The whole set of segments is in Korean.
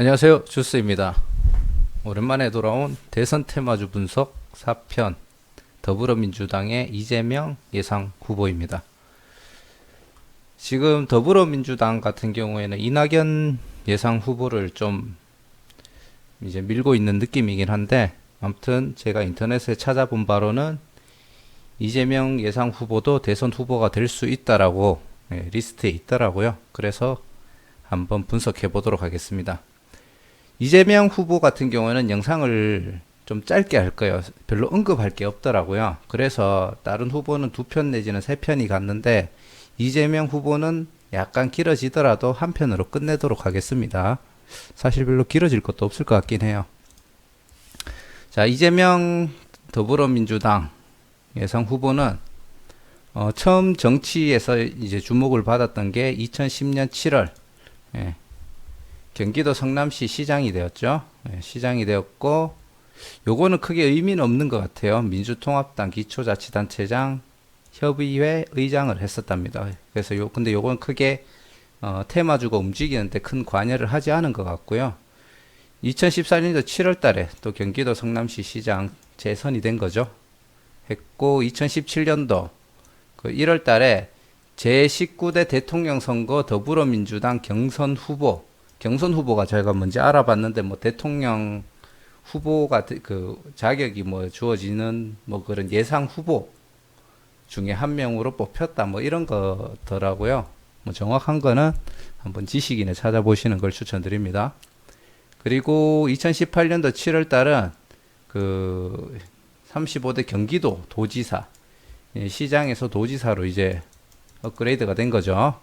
안녕하세요. 주스입니다. 오랜만에 돌아온 대선 테마주 분석 4편 더불어민주당의 이재명 예상 후보입니다. 지금 더불어민주당 같은 경우에는 이낙연 예상 후보를 좀 이제 밀고 있는 느낌이긴 한데, 아무튼 제가 인터넷에 찾아본 바로는 이재명 예상 후보도 대선 후보가 될 수 있다라고 리스트에 있더라고요. 그래서 한번 분석해 보도록 하겠습니다. 이재명 후보 같은 경우에는 영상을 좀 짧게 할 거예요. 별로 언급할 게 없더라고요. 그래서 다른 후보는 2편 내지는 3편이 갔는데, 이재명 후보는 약간 길어지더라도 한 편으로 끝내도록 하겠습니다. 사실 별로 길어질 것도 없을 것 같긴 해요. 자, 이재명 더불어민주당 예상 후보는 처음 정치에서 이제 주목을 받았던 게 2010년 7월 경기도 성남시 시장이 되었죠. 시장이 되었고, 요거는 크게 의미는 없는 것 같아요. 민주통합당 기초자치단체장 협의회 의장을 했었답니다. 그래서 근데 요건 크게 테마주가 움직이는데 큰 관여를 하지 않은 것 같고요. 2014년도 7월 달에 또 경기도 성남시 시장 재선이 된 거죠. 했고, 2017년도 그 1월 달에 제19대 대통령 선거 더불어민주당 경선 후보가 제가 뭔지 알아봤는데, 뭐 대통령 후보가 그 자격이 뭐 주어지는 뭐 그런 예상 후보 중에 한 명으로 뽑혔다, 뭐 이런 거더라고요. 뭐 정확한 거는 한번 지식인에 찾아보시는 걸 추천드립니다. 그리고 2018년도 7월 달은 그 35대 경기도 도지사, 시장에서 도지사로 이제 업그레이드가 된 거죠.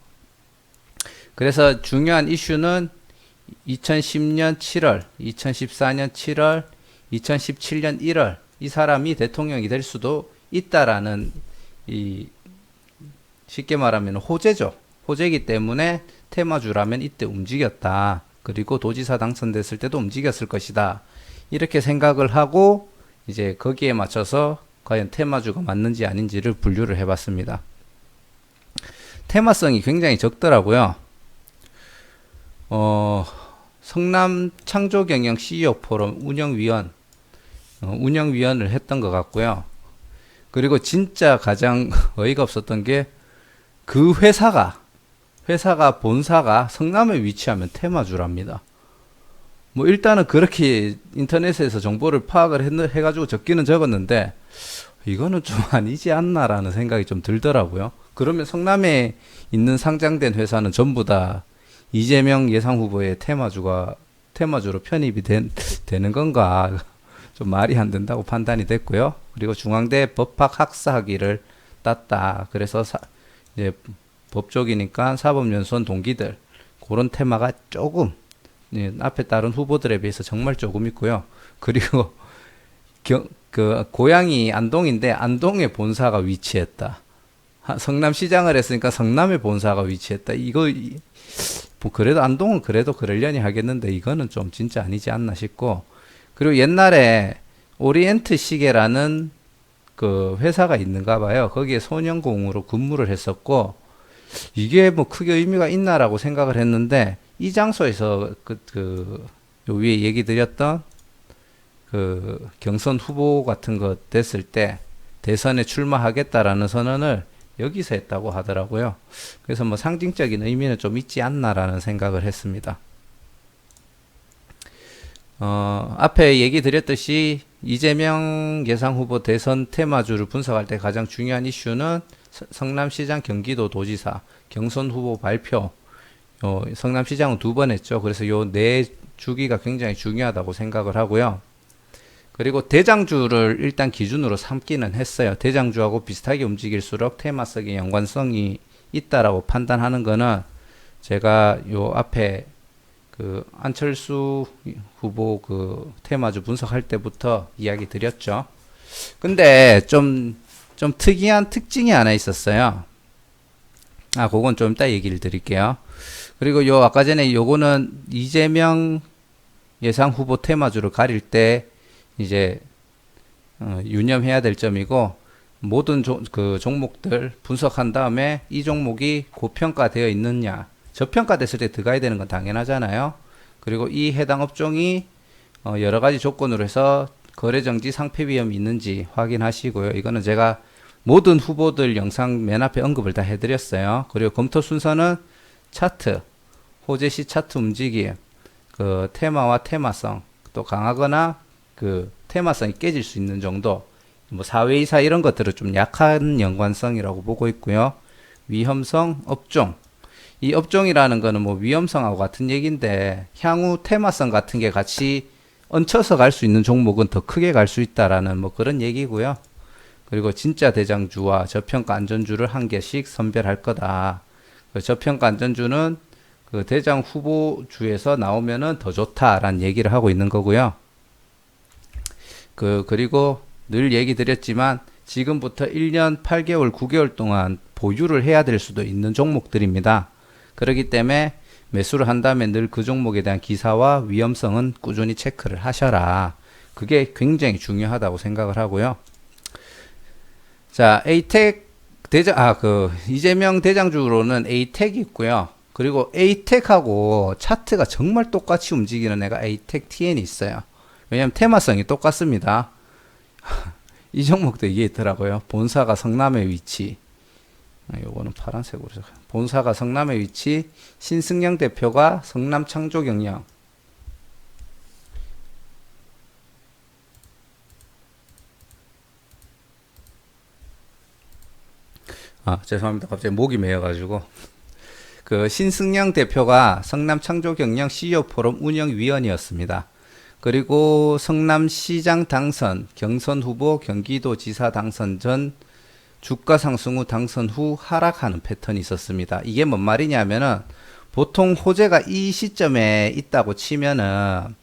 그래서 중요한 이슈는 2010년 7월, 2014년 7월, 2017년 1월 이 사람이 대통령이 될 수도 있다라는, 이 쉽게 말하면 호재죠. 호재이기 때문에 테마주라면 이때 움직였다. 그리고 도지사 당선됐을 때도 움직였을 것이다. 이렇게 생각을 하고 이제 거기에 맞춰서 과연 테마주가 맞는지 아닌지를 분류를 해봤습니다. 테마성이 굉장히 적더라고요. 성남 창조경영 CEO 포럼 운영위원을 했던 것 같고요. 그리고 진짜 가장 어이가 없었던 게, 그 회사가 본사가 성남에 위치하면 테마주랍니다. 뭐 일단은 그렇게 인터넷에서 정보를 파악을 해가지고 적기는 적었는데, 이거는 좀 아니지 않나라는 생각이 좀 들더라고요. 그러면 성남에 있는 상장된 회사는 전부 다 이재명 예상 후보의 테마주로 편입이 되는 건가? 좀 말이 안 된다고 판단이 됐고요. 그리고 중앙대 법학 학사학위를 땄다. 그래서 이제 법쪽이니까 사법연수원 동기들, 그런 테마가 조금 앞에 다른 후보들에 비해서 정말 조금 있고요. 그리고 그 고향이 안동인데 안동에 본사가 위치했다. 성남시장을 했으니까 성남에 본사가 위치했다. 이거 뭐 그래도 안동은 그래도 그러려니 하겠는데, 이거는 좀 진짜 아니지 않나 싶고. 그리고 옛날에 오리엔트 시계라는 그 회사가 있는가 봐요. 거기에 소년공으로 근무를 했었고, 이게 뭐 크게 의미가 있나라고 생각을 했는데, 이 장소에서 요 위에 얘기 드렸던 그 경선 후보 같은 거 됐을 때 대선에 출마하겠다라는 선언을 여기서 했다고 하더라고요. 그래서 뭐 상징적인 의미는 좀 있지 않나라는 생각을 했습니다. 앞에 얘기 드렸듯이 이재명 예상 후보 대선 테마주를 분석할 때 가장 중요한 이슈는 성남시장, 경기도 도지사 경선 후보 발표. 성남시장은 2번 했죠. 그래서 요 네 주기가 굉장히 중요하다고 생각을 하고요. 그리고 대장주를 일단 기준으로 삼기는 했어요. 대장주하고 비슷하게 움직일수록 테마성의 연관성이 있다라고 판단하는 거는, 제가 요 앞에 그 안철수 후보 그 테마주 분석할 때부터 이야기 드렸죠. 근데 좀 특이한 특징이 하나 있었어요. 그건 좀 이따 얘기를 드릴게요. 그리고 아까 전에 요거는 이재명 예상 후보 테마주를 가릴 때 이제 유념해야 될 점이고, 모든 그 종목들 분석한 다음에 이 종목이 고평가되어 있느냐, 저평가됐을 때 들어가야 되는 건 당연하잖아요. 그리고 이 해당 업종이 여러 가지 조건으로 해서 거래정지 상폐 위험이 있는지 확인하시고요. 이거는 제가 모든 후보들 영상 맨 앞에 언급을 다 해드렸어요. 그리고 검토 순서는 차트, 호재 시 차트 움직임, 그 테마와 테마성, 또 강하거나 그 테마성이 깨질 수 있는 정도, 뭐 4회 이사 이런 것들은 좀 약한 연관성이라고 보고 있고요. 위험성, 업종. 이 업종이라는 거는 뭐 위험성하고 같은 얘기인데 향후 테마성 같은 게 같이 얹혀서 갈 수 있는 종목은 더 크게 갈 수 있다라는 뭐 그런 얘기고요. 그리고 진짜 대장주와 저평가 안전주를 한 개씩 선별할 거다. 그 저평가 안전주는 그 대장 후보주에서 나오면은 더 좋다라는 얘기를 하고 있는 거고요. 그리고 늘 얘기 드렸지만 지금부터 1년 8개월, 9개월 동안 보유를 해야 될 수도 있는 종목들입니다. 그렇기 때문에 매수를 한 다음에 늘 그 종목에 대한 기사와 위험성은 꾸준히 체크를 하셔라. 그게 굉장히 중요하다고 생각을 하고요. 자, 이재명 대장주로는 에이텍이 있고요. 그리고 에이텍하고 차트가 정말 똑같이 움직이는 애가 에이텍 TN이 있어요. 왜냐면 테마성이 똑같습니다. 이 종목도 이게 있더라고요. 본사가 성남의 위치. 요거는 파란색으로. 본사가 성남의 위치, 신승영 대표가 성남 창조 경영. 죄송합니다. 갑자기 목이 메여가지고. 그 신승영 대표가 성남 창조 경영 CEO 포럼 운영위원이었습니다. 그리고 성남시장 당선, 경선 후보, 경기도지사 당선 전 주가 상승 후 당선 후 하락하는 패턴이 있었습니다. 이게 뭔 말이냐면은 보통 호재가 이 시점에 있다고 치면은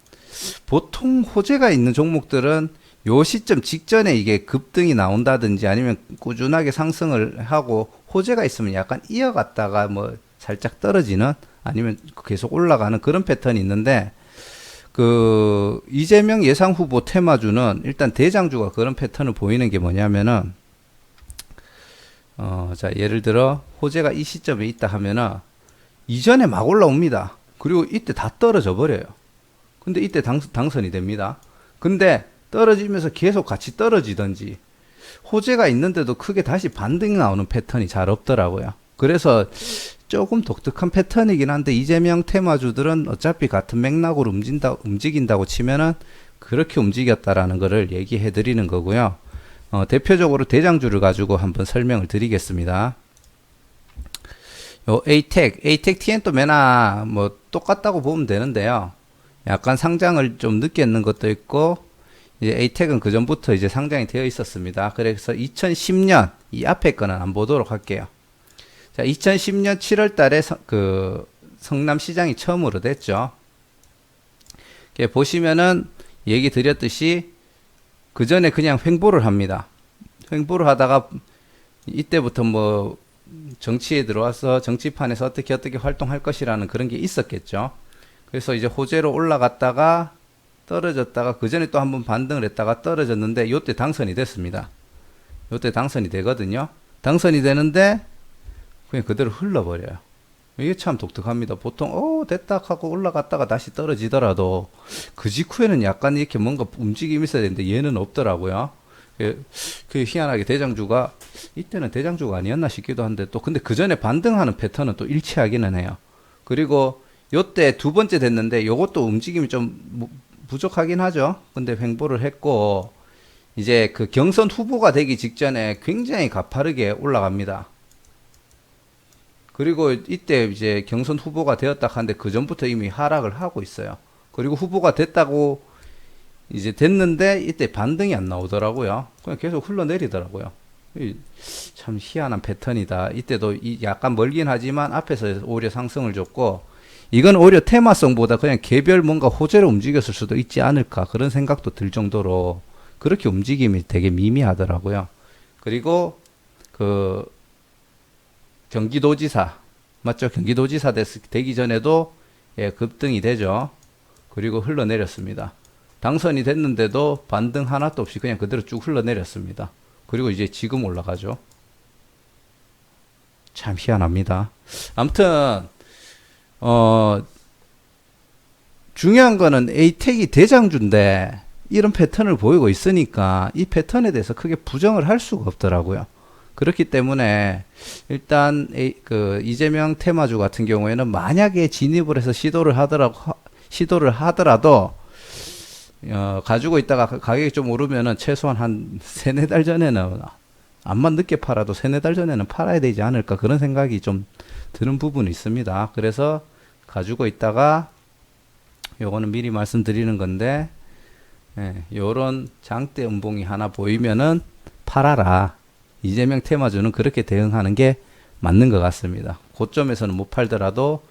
보통 호재가 있는 종목들은 요 시점 직전에 이게 급등이 나온다든지 아니면 꾸준하게 상승을 하고 호재가 있으면 약간 이어갔다가 뭐 살짝 떨어지는 아니면 계속 올라가는 그런 패턴이 있는데 그 이재명 예상 후보 테마주는 일단 대장주가 그런 패턴을 보이는 게 뭐냐면은 자 예를 들어 호재가 이 시점에 있다 하면은 이전에 막 올라옵니다. 그리고 이때 다 떨어져 버려요. 근데 이때 당선이 됩니다. 근데 떨어지면서 계속 같이 떨어지든지 호재가 있는데도 크게 다시 반등이 나오는 패턴이 잘 없더라고요. 그래서 조금 독특한 패턴이긴 한데 이재명 테마주들은 어차피 같은 맥락으로 움직인다고 치면은 그렇게 움직였다라는 거를 얘기해 드리는 거고요. 대표적으로 대장주를 가지고 한번 설명을 드리겠습니다. 요 에이텍 TN도 매나 뭐 똑같다고 보면 되는데요. 약간 상장을 좀 늦게 했는 것도 있고 이제 에이텍은 그 전부터 이제 상장이 되어 있었습니다. 그래서 2010년 이 앞에 거는 안 보도록 할게요. 자, 2010년 7월 달에 그 성남시장이 처음으로 됐죠. 보시면은 얘기 드렸듯이 그 전에 그냥 횡보를 합니다. 횡보를 하다가 이때부터 뭐 정치에 들어와서 정치판에서 어떻게 활동할 것이라는 그런 게 있었겠죠. 그래서 이제 호재로 올라갔다가 떨어졌다가 그 전에 또 한번 반등을 했다가 떨어졌는데 요때 당선이 됐습니다. 요때 당선이 되거든요. 당선이 되는데 그냥 그대로 흘러버려요. 이게 참 독특합니다. 보통 됐다 하고 올라갔다가 다시 떨어지더라도 그 직후에는 약간 이렇게 뭔가 움직임이 있어야 되는데 얘는 없더라고요. 그 희한하게 대장주가 이때는 대장주가 아니었나 싶기도 한데 또 근데 그 전에 반등하는 패턴은 또 일치하기는 해요. 그리고 요때 두 번째 됐는데 요것도 움직임이 좀 부족하긴 하죠. 근데 횡보를 했고 이제 그 경선 후보가 되기 직전에 굉장히 가파르게 올라갑니다. 그리고 이때 이제 경선 후보가 되었다 하는데 그 전부터 이미 하락을 하고 있어요. 그리고 후보가 됐다고 이제 됐는데 이때 반등이 안 나오더라고요. 그냥 계속 흘러내리더라고요. 참 희한한 패턴이다. 이때도 약간 멀긴 하지만 앞에서 오히려 상승을 줬고 이건 오히려 테마성보다 그냥 개별 뭔가 호재로 움직였을 수도 있지 않을까 그런 생각도 들 정도로 그렇게 움직임이 되게 미미하더라고요. 그리고 그 경기도지사 맞죠? 경기도지사 되기 전에도 급등이 되죠. 그리고 흘러내렸습니다. 당선이 됐는데도 반등 하나도 없이 그냥 그대로 쭉 흘러내렸습니다. 그리고 이제 지금 올라가죠. 참 희한합니다. 아무튼 중요한 거는 에이텍이 대장주인데 이런 패턴을 보이고 있으니까 이 패턴에 대해서 크게 부정을 할 수가 없더라고요. 그렇기 때문에 일단 이재명 테마주 같은 경우에는 만약에 진입을 해서 시도를 하더라도 가지고 있다가 가격이 좀 오르면은 최소한 한 세네 달 전에는 암만 늦게 팔아도 세네 달 전에는 팔아야 되지 않을까 그런 생각이 좀 드는 부분이 있습니다. 그래서 가지고 있다가 요거는 미리 말씀드리는 건데 요런 장대 음봉이 하나 보이면은 팔아라. 이재명 테마주는 그렇게 대응하는 게 맞는 것 같습니다. 고점에서는 못 팔더라도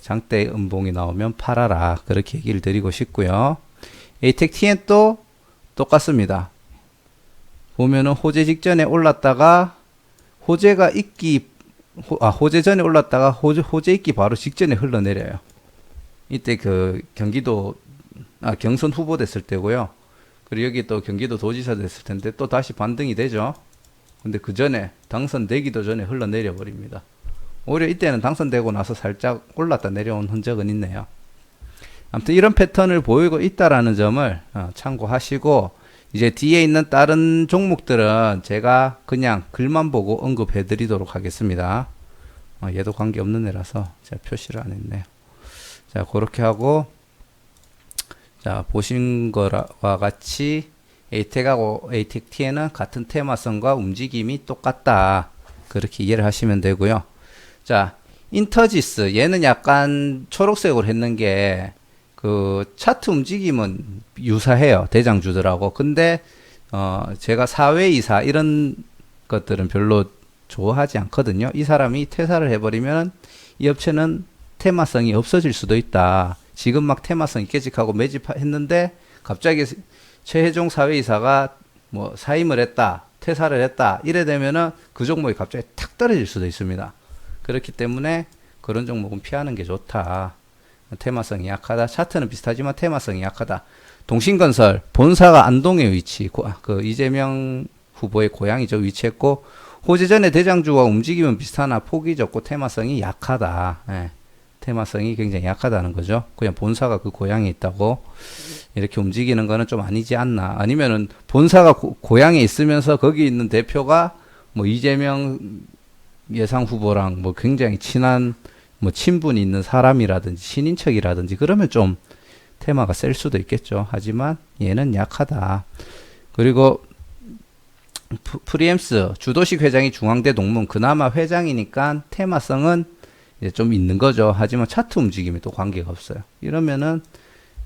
장대 음봉이 나오면 팔아라. 그렇게 얘기를 드리고 싶고요. 에이텍 TN도 똑같습니다. 보면은 호재 직전에 올랐다가 호재 전에 올랐다가 호재 있기 바로 직전에 흘러내려요. 이때 경선 후보 됐을 때고요. 그리고 여기 또 경기도 도지사 됐을 텐데 또 다시 반등이 되죠. 근데 그 전에 당선되기도 전에 흘러내려 버립니다. 오히려 이때는 당선되고 나서 살짝 올랐다 내려온 흔적은 있네요. 아무튼 이런 패턴을 보이고 있다라는 점을 참고하시고 이제 뒤에 있는 다른 종목들은 제가 그냥 글만 보고 언급해 드리도록 하겠습니다. 얘도 관계없는 애라서 제가 표시를 안 했네요. 자, 그렇게 하고 자, 보신 거와 같이 에이텍하고 에이텍 TN은 같은 테마성과 움직임이 똑같다. 그렇게 이해를 하시면 되고요. 자, 인터지스 얘는 약간 초록색으로 했는 게 차트 움직임은 유사해요. 대장주들하고. 근데 제가 사외이사 이런 것들은 별로 좋아하지 않거든요. 이 사람이 퇴사를 해버리면 이 업체는 테마성이 없어질 수도 있다. 지금 막 테마성이 깨직하고 매집했는데 갑자기 최혜종 사회이사가 뭐 사임을 했다, 퇴사를 했다 이래 되면은 그 종목이 갑자기 탁 떨어질 수도 있습니다. 그렇기 때문에 그런 종목은 피하는 게 좋다. 테마성이 약하다. 차트는 비슷하지만 테마성이 약하다. 동신건설 본사가 안동에 위치, 이재명 후보의 고향이죠. 위치했고 호재전의 대장주와 움직임은 비슷하나 폭이 적고 테마성이 약하다. 테마성이 굉장히 약하다는 거죠. 그냥 본사가 그 고향에 있다고 이렇게 움직이는 거는 좀 아니지 않나. 아니면은 본사가 고향에 있으면서 거기 있는 대표가 뭐 이재명 예상 후보랑 뭐 굉장히 친한 뭐 친분이 있는 사람이라든지 친인척이라든지 그러면 좀 테마가 셀 수도 있겠죠. 하지만 얘는 약하다. 그리고 프리엠스 주도식 회장이 중앙대 동문 그나마 회장이니까 테마성은 이제 좀 있는 거죠. 하지만 차트 움직임이 또 관계가 없어요. 이러면은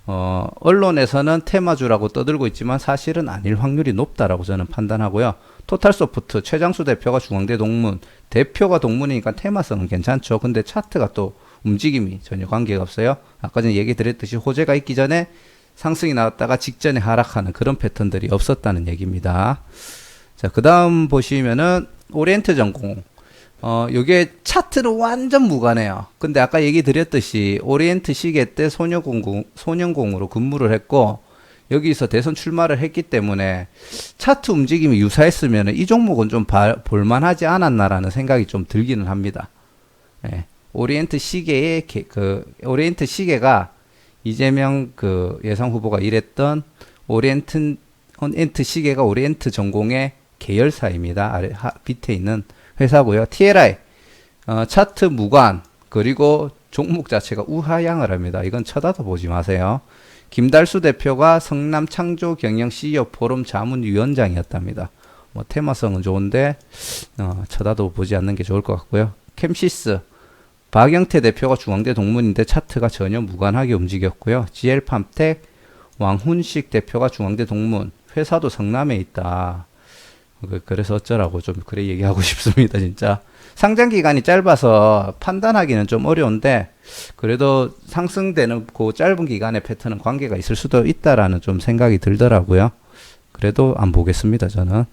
언론에서는 테마주라고 떠들고 있지만 사실은 아닐 확률이 높다라고 저는 판단하고요. 토탈소프트 최장수 대표가 중앙대 동문, 대표가 동문이니까 테마성은 괜찮죠. 근데 차트가 또 움직임이 전혀 관계가 없어요. 아까 전에 얘기 드렸듯이 호재가 있기 전에 상승이 나왔다가 직전에 하락하는 그런 패턴들이 없었다는 얘기입니다. 자, 그 다음 보시면은 오리엔트 전공. 요게 차트는 완전 무관해요. 근데 아까 얘기 드렸듯이 오리엔트 시계 때 소년공으로 근무를 했고 여기서 대선 출마를 했기 때문에 차트 움직임이 유사했으면 이 종목은 좀 볼만하지 않았나라는 생각이 좀 들기는 합니다. 오리엔트 시계가 이재명 예상 후보가 일했던 오리엔트 시계가 오리엔트 전공의 계열사입니다. 밑에 있는 회사고요. TLI 차트 무관 그리고 종목 자체가 우하향을 합니다. 이건 쳐다도 보지 마세요. 김달수 대표가 성남 창조 경영 CEO 포럼 자문위원장이었답니다. 뭐 테마성은 좋은데 쳐다도 보지 않는 게 좋을 것 같고요. 캠시스 박영태 대표가 중앙대 동문인데 차트가 전혀 무관하게 움직였고요. GL팜텍 왕훈식 대표가 중앙대 동문 회사도 성남에 있다. 그래서 어쩌라고 좀 그래 얘기하고 싶습니다. 진짜 상장 기간이 짧아서 판단하기는 좀 어려운데 그래도 상승되는 그 짧은 기간의 패턴은 관계가 있을 수도 있다라는 좀 생각이 들더라고요. 그래도 안 보겠습니다. 저는.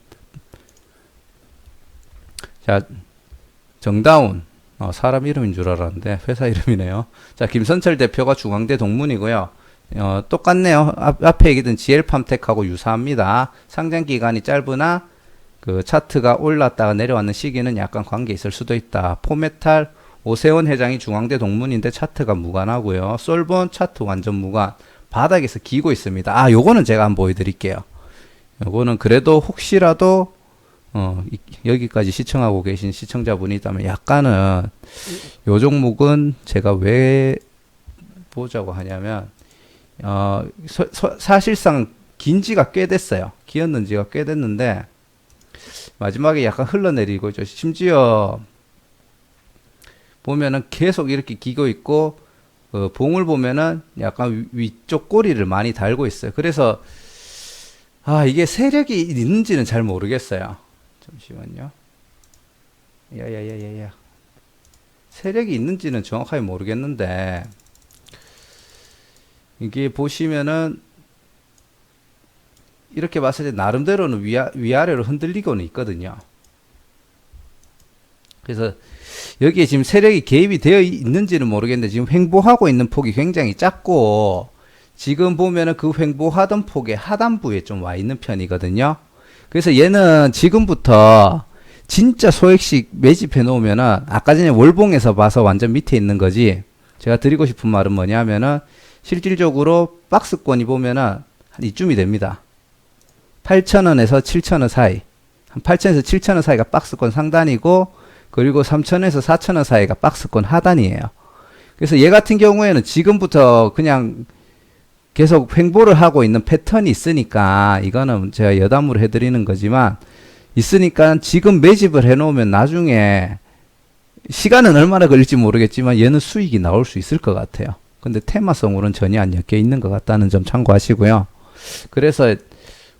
자, 정다운 사람 이름인 줄 알았는데 회사 이름이네요. 자, 김선철 대표가 중앙대 동문이고요. 똑같네요. 앞에 얘기던 GL팜텍하고 유사합니다. 상장 기간이 짧으나 그 차트가 올랐다가 내려왔는 시기는 약간 관계 있을 수도 있다. 포메탈 오세훈 회장이 중앙대 동문인데 차트가 무관하고요. 솔본 차트 완전 무관. 바닥에서 기고 있습니다. 아, 요거는 제가 한번 보여드릴게요. 요거는 그래도 혹시라도 여기까지 시청하고 계신 시청자분이 있다면 약간은 요 종목은 제가 왜 보자고 하냐면 사실상 긴 지가 꽤 됐어요. 기었는 지가 꽤 됐는데 마지막에 약간 흘러내리고 있죠. 심지어 보면은 계속 이렇게 기고 있고 봉을 보면은 약간 위쪽 꼬리를 많이 달고 있어요. 그래서 이게 세력이 있는지는 잘 모르겠어요. 잠시만요. 야야야야야. 세력이 있는지는 정확하게 모르겠는데 이게 보시면은 이렇게 봤을 때 나름대로는 위아래로 흔들리고는 있거든요. 그래서 여기에 지금 세력이 개입이 되어 있는지는 모르겠는데 지금 횡보하고 있는 폭이 굉장히 작고 지금 보면은 그 횡보하던 폭의 하단부에 좀 와 있는 편이거든요. 그래서 얘는 지금부터 진짜 소액씩 매집해 놓으면은 아까 전에 월봉에서 봐서 완전 밑에 있는 거지. 제가 드리고 싶은 말은 뭐냐면은 실질적으로 박스권이 보면은 한 이쯤이 됩니다. 8,000원에서 7,000원 사이. 한 8,000원에서 7,000원 사이가 박스권 상단이고 그리고 3,000원에서 4,000원 사이가 박스권 하단이에요. 그래서 얘 같은 경우에는 지금부터 그냥 계속 횡보를 하고 있는 패턴이 있으니까 이거는 제가 여담으로 해드리는 거지만 있으니까 지금 매집을 해놓으면 나중에 시간은 얼마나 걸릴지 모르겠지만 얘는 수익이 나올 수 있을 것 같아요. 근데 테마성으로는 전혀 안 엮여 있는 것 같다는 점 참고하시고요. 그래서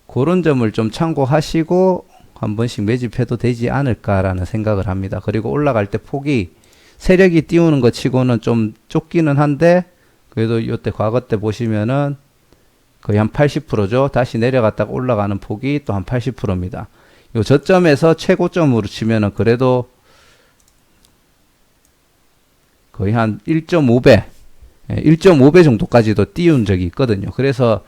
그런 점을 좀 참고하시고 한 번씩 매집해도 되지 않을까라는 생각을 합니다. 그리고 올라갈 때 폭이 세력이 띄우는 것 치고는 좀 좁기는 한데 그래도 이때 과거 때 보시면은 거의 한 80%죠. 다시 내려갔다가 올라가는 폭이 또 한 80%입니다. 요 저점에서 최고점으로 치면은 그래도 거의 한 1.5배, 1.5배 정도까지도 띄운 적이 있거든요. 그래서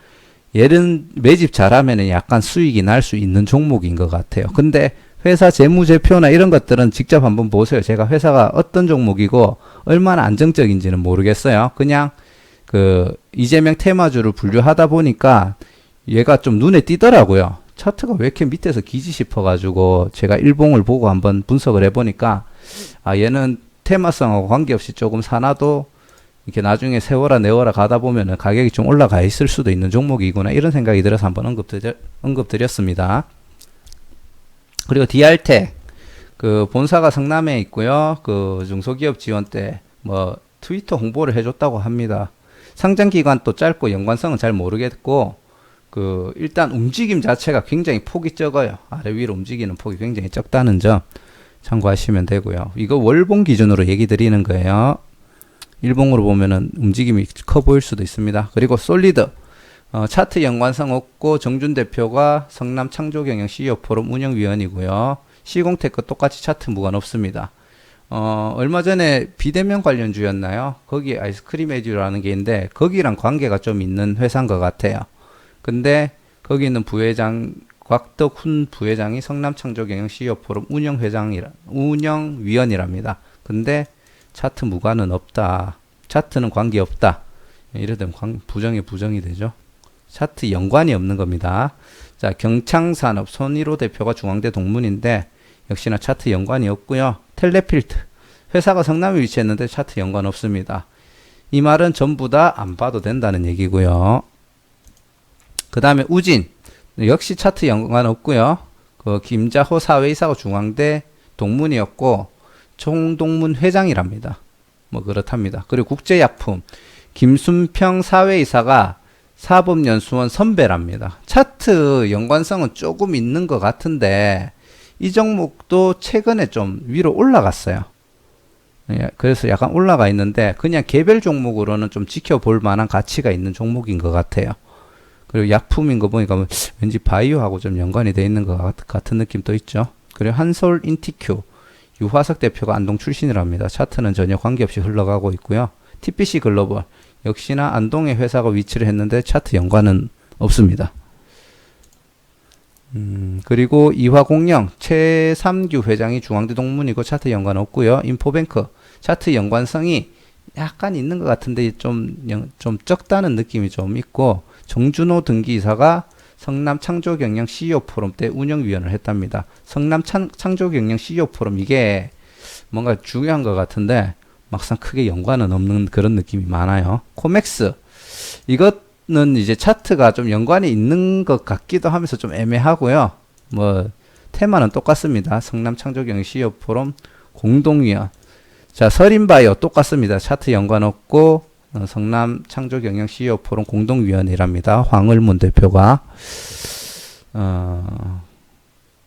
얘는 매집 잘하면은 약간 수익이 날 수 있는 종목인 것 같아요. 근데 회사 재무제표나 이런 것들은 직접 한번 보세요. 제가 회사가 어떤 종목이고 얼마나 안정적인지는 모르겠어요. 그냥 그 이재명 테마주를 분류하다 보니까 얘가 좀 눈에 띄더라고요. 차트가 왜 이렇게 밑에서 기지 싶어가지고 제가 일봉을 보고 한번 분석을 해보니까 얘는 테마성하고 관계없이 조금 사놔도 이렇게 나중에 세워라 내워라 가다 보면은 가격이 좀 올라가 있을 수도 있는 종목이구나 이런 생각이 들어서 한번 언급드렸습니다. 그리고 디알텍 그 본사가 성남에 있고요. 그 중소기업 지원 때 뭐 트위터 홍보를 해줬다고 합니다. 상장 기간도 짧고 연관성은 잘 모르겠고 그 일단 움직임 자체가 굉장히 폭이 적어요. 아래 위로 움직이는 폭이 굉장히 적다는 점 참고하시면 되고요. 이거 월봉 기준으로 얘기 드리는 거예요. 일봉으로 보면은 움직임이 커 보일 수도 있습니다. 그리고 솔리드 차트 연관성 없고 정준 대표가 성남 창조경영 CEO 포럼 운영위원이고요. 시공테크 똑같이 차트 무관 없습니다. 얼마 전에 비대면 관련주였나요? 거기 아이스크림 에듀라는 게 있는데 거기랑 관계가 좀 있는 회사인 것 같아요. 근데 거기 있는 부회장 곽덕훈 부회장이 성남창조경영 CEO 포럼 운영위원이랍니다. 근데 차트 무관은 없다. 차트는 관계 없다. 이러면 부정이 되죠. 차트 연관이 없는 겁니다. 자, 경창산업 손일호 대표가 중앙대 동문인데 역시나 차트 연관이 없고요. 텔레필트 회사가 성남에 위치했는데 차트 연관 없습니다. 이 말은 전부 다 안 봐도 된다는 얘기고요. 그 다음에 우진 역시 차트 연관 없고요. 그 김자호 사회이사가 중앙대 동문이었고 총동문 회장이랍니다. 뭐 그렇답니다. 그리고 국제약품 김순평 사회이사가 사법연수원 선배랍니다. 차트 연관성은 조금 있는 것 같은데 이 종목도 최근에 좀 위로 올라갔어요. 예, 그래서 약간 올라가 있는데 그냥 개별 종목으로는 좀 지켜볼 만한 가치가 있는 종목인 것 같아요. 그리고 약품인 거 보니까 왠지 바이오하고 좀 연관이 돼 있는 것 같은 느낌도 있죠. 그리고 한솔 인티큐 유화석 대표가 안동 출신이랍니다. 차트는 전혀 관계없이 흘러가고 있고요. TPC 글로벌 역시나 안동에 회사가 위치를 했는데 차트 연관은 없습니다. 그리고 이화공영 최삼규 회장이 중앙대 동문이고 차트 연관 없고요. 인포뱅크 차트 연관성이 약간 있는 것 같은데 좀 적다는 느낌이 좀 있고, 정준호 등기이사가 성남 창조경영 CEO 포럼 때 운영위원을 했답니다. 성남 창조경영 CEO 포럼 이게 뭔가 중요한 것 같은데 막상 크게 연관은 없는 그런 느낌이 많아요. 코맥스 이것은 이제 차트가 좀 연관이 있는 것 같기도 하면서 좀 애매하고요. 뭐 테마는 똑같습니다. 성남 창조경영 CEO 포럼 공동위원. 자, 서린바이오 똑같습니다. 차트 연관 없고 성남 창조경영 CEO 포럼 공동위원이랍니다. 황을문 대표가.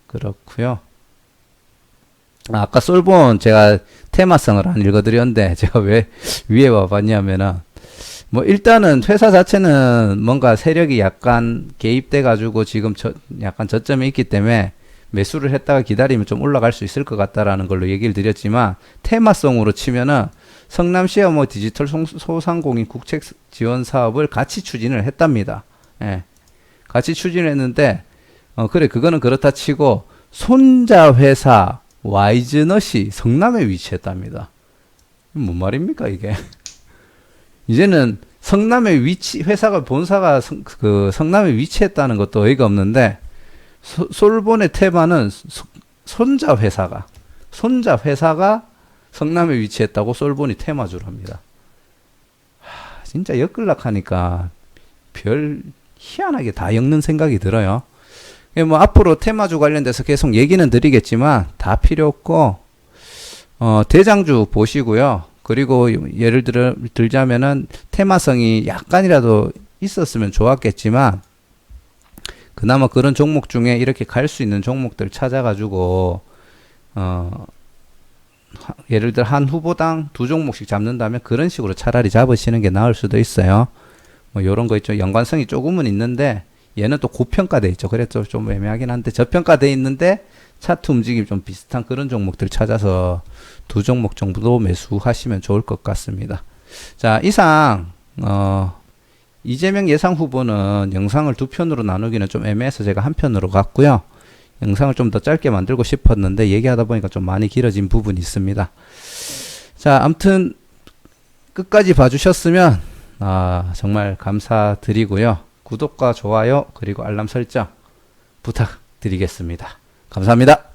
그렇고요. 아까 솔본 제가 테마성을 안 읽어드렸는데 제가 왜 위에 와봤냐면은 뭐 일단은 회사 자체는 뭔가 세력이 약간 개입돼 가지고 지금 약간 저점에 있기 때문에 매수를 했다가 기다리면 좀 올라갈 수 있을 것 같다라는 걸로 얘기를 드렸지만, 테마성으로 치면은 성남시와 뭐 디지털 소상공인 국책 지원 사업을 같이 추진을 했답니다. 예. 같이 추진했는데, 그래, 그거는 그렇다 치고, 손자 회사 와이즈넛이 성남에 위치했답니다. 뭔 말입니까, 이게? 이제는 성남에 회사가, 본사가 성남에 위치했다는 것도 어이가 없는데, 솔본의 테마는 손자 회사가 성남에 위치했다고 솔본이 테마주랍니다. 진짜 엮을락하니까 별 희한하게 다 엮는 생각이 들어요. 뭐 앞으로 테마주 관련돼서 계속 얘기는 드리겠지만 다 필요 없고, 대장주 보시고요. 그리고 예를 들자면은 테마성이 약간이라도 있었으면 좋았겠지만, 그나마 그런 종목 중에 이렇게 갈 수 있는 종목들 찾아가지고, 예를 들어 한 후보당 2종목씩 잡는다면 그런 식으로 차라리 잡으시는 게 나을 수도 있어요. 뭐 요런 거 있죠. 연관성이 조금은 있는데 얘는 또 고평가돼 있죠. 그래서 좀 애매하긴 한데, 저평가돼 있는데 차트 움직임이 좀 비슷한 그런 종목들 찾아서 2종목 정도 매수하시면 좋을 것 같습니다. 자, 이상 이재명 예상 후보는 영상을 2편으로 나누기는 좀 애매해서 제가 한 편으로 갔고요. 영상을 좀 더 짧게 만들고 싶었는데 얘기하다 보니까 좀 많이 길어진 부분이 있습니다. 자, 아무튼 끝까지 봐주셨으면 정말 감사드리고요. 구독과 좋아요 그리고 알람 설정 부탁드리겠습니다. 감사합니다.